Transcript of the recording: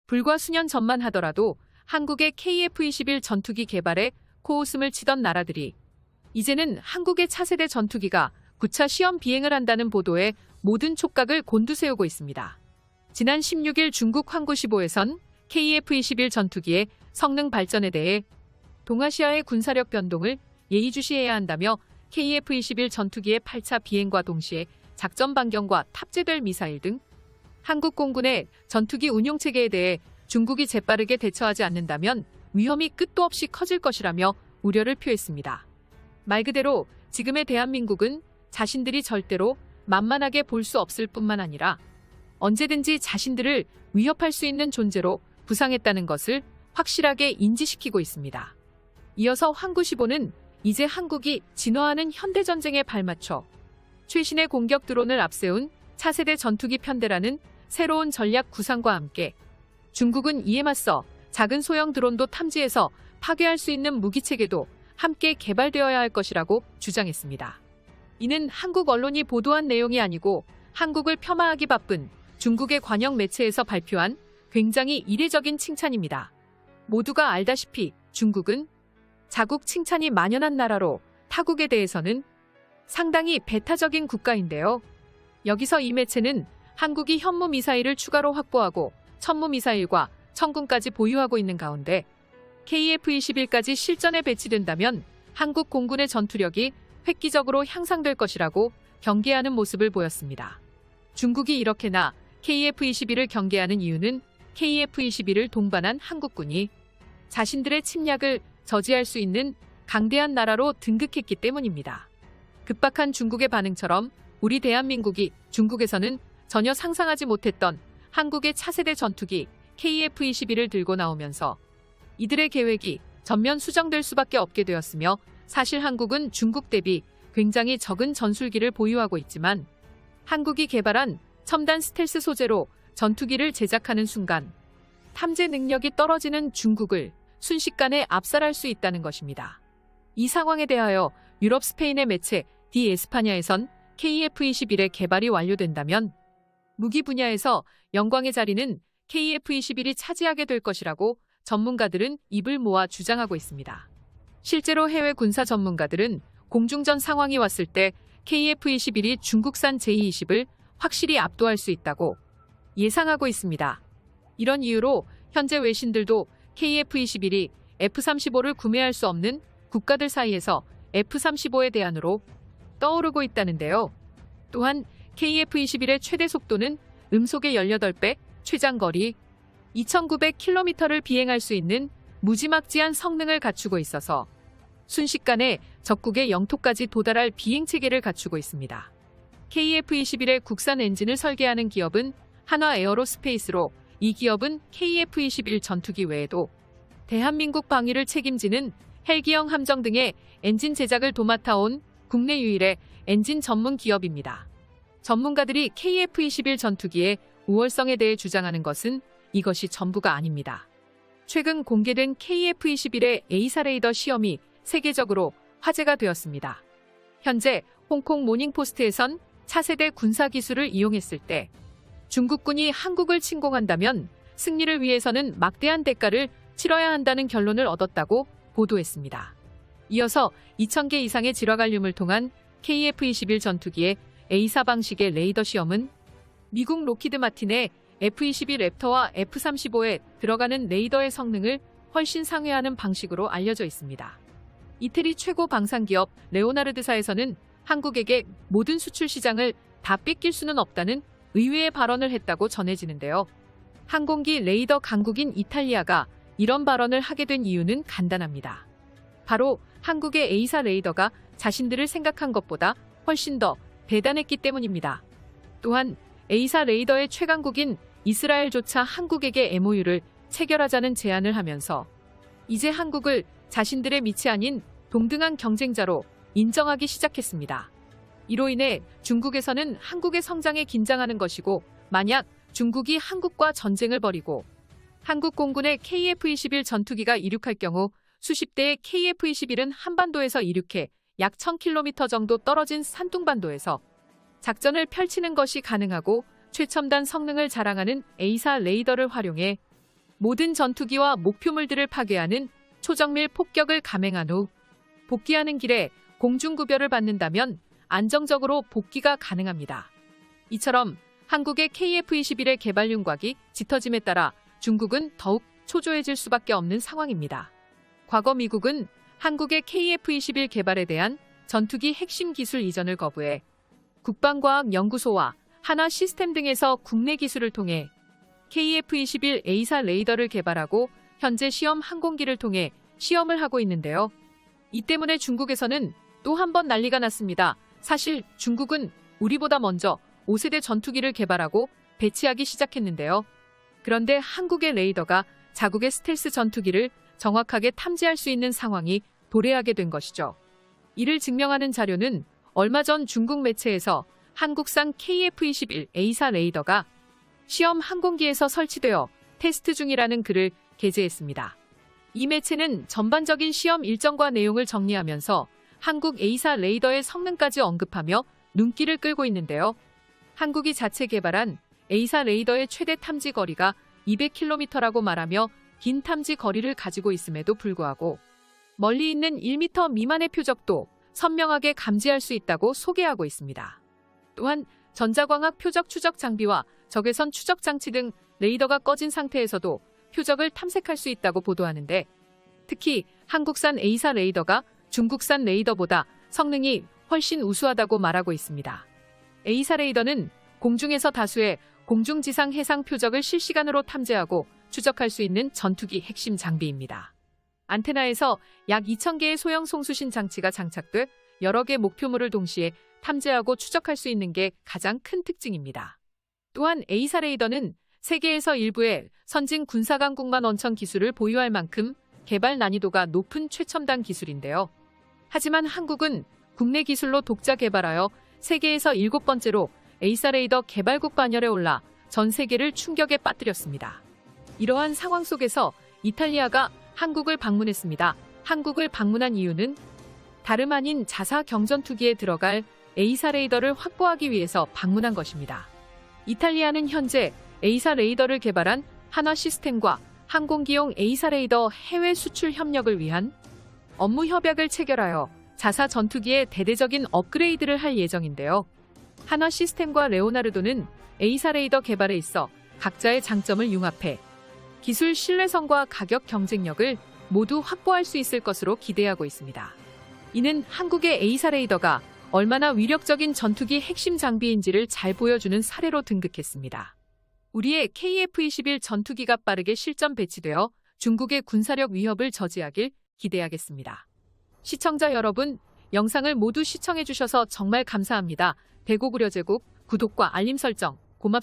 불과 수년 전만 하더라도 한국의 KF-21 전투기 개발에 코웃음을 치던 나라들이 이제는 한국의 차세대 전투기가 9차 시험 비행을 한다는 보도에 모든 촉각을 곤두세우고 있습니다. 지난 16일 중국 황구시보에선 KF-21 전투기의 성능 발전에 대해 동아시아의 군사력 변동을 예의주시해야 한다며 KF-21 전투기의 8차 비행과 동시에 작전 반경과 탑재될 미사일 등 한국 공군의 전투기 운용체계에 대해 중국이 재빠르게 대처하지 않는다면 위험이 끝도 없이 커질 것이라며 우려를 표했습니다. 말 그대로 지금의 대한민국은 자신들이 절대로 만만하게 볼 수 없을 뿐만 아니라 언제든지 자신들을 위협할 수 있는 존재로 부상했다는 것을 확실하게 인지시키고 있습니다. 이어서 황구시보는 이제 한국이 진화하는 현대전쟁에 발맞춰 최신의 공격 드론을 앞세운 차세대 전투기 편대라는 새로운 전략 구상과 함께 중국은 이에 맞서 작은 소형 드론도 탐지해서 파괴할 수 있는 무기체계도 함께 개발되어야 할 것이라고 주장했습니다. 이는 한국 언론이 보도한 내용이 아니고 한국을 폄하하기 바쁜 중국의 관영 매체에서 발표한 굉장히 이례적인 칭찬입니다. 모두가 알다시피 중국은 자국 칭찬이 만연한 나라로 타국에 대해서는 상당히 배타적인 국가인데요. 여기서 이 매체는 한국이 현무 미사일을 추가로 확보하고 천무 미사일과 천군까지 보유하고 있는 가운데 KF-21까지 실전에 배치된다면 한국 공군의 전투력이 획기적으로 향상될 것이라고 경계하는 모습을 보였습니다. 중국이 이렇게나 KF-21을 경계하는 이유는 KF-21을 동반한 한국군이 자신들의 침략을 저지할 수 있는 강대한 나라로 등극했기 때문입니다. 급박한 중국의 반응처럼 우리 대한민국이 중국에서는 전혀 상상하지 못했던 한국의 차세대 전투기 KF-21을 들고 나오면서 이들의 계획이 전면 수정될 수밖에 없게 되었으며 사실 한국은 중국 대비 굉장히 적은 전술기를 보유하고 있지만 한국이 개발한 첨단 스텔스 소재로 전투기를 제작하는 순간 탐지 능력이 떨어지는 중국을 순식간에 압살할 수 있다는 것입니다. 이 상황에 대하여 유럽 스페인의 매체 디 에스파냐에선 KF-21의 개발이 완료된다면 무기 분야에서 영광의 자리는 KF-21이 차지하게 될 것이라고 전문가들은 입을 모아 주장하고 있습니다. 실제로 해외 군사 전문가들은 공중전 상황이 왔을 때 KF-21이 중국산 J-20을 확실히 압도할 수 있다고 예상하고 있습니다. 이런 이유로 현재 외신들도 KF-21이 F-35를 구매할 수 없는 국가들 사이에서 F-35의 대안으로 떠오르고 있다는데요. 또한 KF-21의 최대 속도는 음속의 18배, 최장거리 2,900km를 비행할 수 있는 무지막지한 성능을 갖추고 있어서 순식간에 적국의 영토까지 도달할 비행체계를 갖추고 있습니다. KF-21의 국산 엔진을 설계하는 기업은 한화에어로스페이스로 이 기업은 KF-21 전투기 외에도 대한민국 방위를 책임지는 헬기형 함정 등의 엔진 제작을 도맡아온 국내 유일의 엔진 전문 기업입니다. 전문가들이 KF-21 전투기의 우월성에 대해 주장하는 것은 이것이 전부가 아닙니다. 최근 공개된 KF-21의 A사 레이더 시험이 세계적으로 화제가 되었습니다. 현재 홍콩 모닝포스트에선 차세대 군사기술을 이용했을 때 중국군이 한국을 침공한다면 승리를 위해서는 막대한 대가를 치러야 한다는 결론을 얻었다고 보도했습니다. 이어서 2,000개 이상의 질화관륨을 통한 KF-21 전투기의 A사 방식의 레이더 시험은 미국 로키드 마틴의 F-22 랩터와 F-35에 들어가는 레이더의 성능을 훨씬 상회하는 방식으로 알려져 있습니다. 이태리 최고 방산기업 레오나르드사에서는 한국에게 모든 수출 시장을 다 뺏길 수는 없다는 의외의 발언을 했다고 전해지는데요. 항공기 레이더 강국인 이탈리아가 이런 발언을 하게 된 이유는 간단합니다. 바로 한국의 A사 레이더가 자신들을 생각한 것보다 훨씬 더 대단했기 때문입니다. 또한 A사 레이더의 최강국인 이스라엘조차 한국에게 MOU를 체결하자는 제안을 하면서 이제 한국을 자신들의 밑이 아닌 동등한 경쟁자로 인정하기 시작했습니다. 이로 인해 중국에서는 한국의 성장에 긴장하는 것이고 만약 중국이 한국과 전쟁을 벌이고 한국 공군의 KF-21 전투기가 이륙할 경우 수십 대의 KF-21은 한반도에서 이륙해 약 1,000km 정도 떨어진 산둥반도에서 작전을 펼치는 것이 가능하고 최첨단 성능을 자랑하는 A사 레이더를 활용해 모든 전투기와 목표물들을 파괴하는 초정밀 폭격을 감행한 후 복귀하는 길에 공중구별을 받는다면 안정적으로 복귀가 가능합니다. 이처럼 한국의 KF-21의 개발 윤곽이 짙어짐에 따라 중국은 더욱 초조해질 수밖에 없는 상황입니다. 과거 미국은 한국의 KF-21 개발에 대한 전투기 핵심 기술 이전을 거부해 국방과학연구소와 한화 시스템 등에서 국내 기술을 통해 KF-21 A사 레이더를 개발하고 현재 시험 항공기를 통해 시험을 하고 있는데요. 이 때문에 중국에서는 또 한 번 난리가 났습니다. 사실 중국은 우리보다 먼저 5세대 전투기를 개발하고 배치하기 시작했는데요. 그런데 한국의 레이더가 자국의 스텔스 전투기를 정확하게 탐지할 수 있는 상황이 도래하게 된 것이죠. 이를 증명하는 자료는 얼마 전 중국 매체에서 한국산 KF-21 A사 레이더가 시험 항공기에서 설치되어 테스트 중이라는 글을 게재했습니다. 이 매체는 전반적인 시험 일정과 내용을 정리하면서 한국 A사 레이더의 성능까지 언급하며 눈길을 끌고 있는데요. 한국이 자체 개발한 A사 레이더의 최대 탐지 거리가 200km라고 말하며 긴 탐지 거리를 가지고 있음에도 불구하고 멀리 있는 1m 미만의 표적도 선명하게 감지할 수 있다고 소개하고 있습니다. 또한 전자광학 표적 추적 장비와 적외선 추적 장치 등 레이더가 꺼진 상태에서도 표적을 탐색할 수 있다고 보도하는데, 특히 한국산 A사 레이더가 중국산 레이더보다 성능이 훨씬 우수하다고 말하고 있습니다. A사 레이더는 공중에서 다수의 공중지상 해상 표적을 실시간으로 탐지하고 추적할 수 있는 전투기 핵심 장비입니다. 안테나에서 약 2,000개의 소형 송수신 장치가 장착돼 여러 개 목표물을 동시에 탐지하고 추적할 수 있는 게 가장 큰 특징입니다. 또한 A사 레이더는 세계에서 일부의 선진 군사강국만 원천 기술을 보유할 만큼 개발 난이도가 높은 최첨단 기술인데요. 하지만 한국은 국내 기술로 독자 개발하여 세계에서 7번째로 A사 레이더 개발국 반열에 올라 전 세계를 충격에 빠뜨렸습니다. 이러한 상황 속에서 이탈리아가 한국을 방문했습니다. 한국을 방문한 이유는 다름 아닌 자사 경전투기에 들어갈 A사 레이더를 확보하기 위해서 방문한 것입니다. 이탈리아는 현재 A사 레이더를 개발한 한화 시스템과 항공기용 A사 레이더 해외 수출 협력을 위한 업무 협약을 체결하여 자사 전투기의 대대적인 업그레이드를 할 예정인데요. 한화 시스템과 레오나르도는 A사 레이더 개발에 있어 각자의 장점을 융합해 기술 신뢰성과 가격 경쟁력을 모두 확보할 수 있을 것으로 기대하고 있습니다. 이는 한국의 A사 레이더가 얼마나 위력적인 전투기 핵심 장비인지를 잘 보여주는 사례로 등극했습니다. 우리의 KF-21 전투기가 빠르게 실전 배치되어 중국의 군사력 위협을 저지하길 기대하겠습니다. 시청자 여러분, 영상을 모두 시청해주셔서 정말 감사합니다. 배고구려 제국 구독과 알림 설정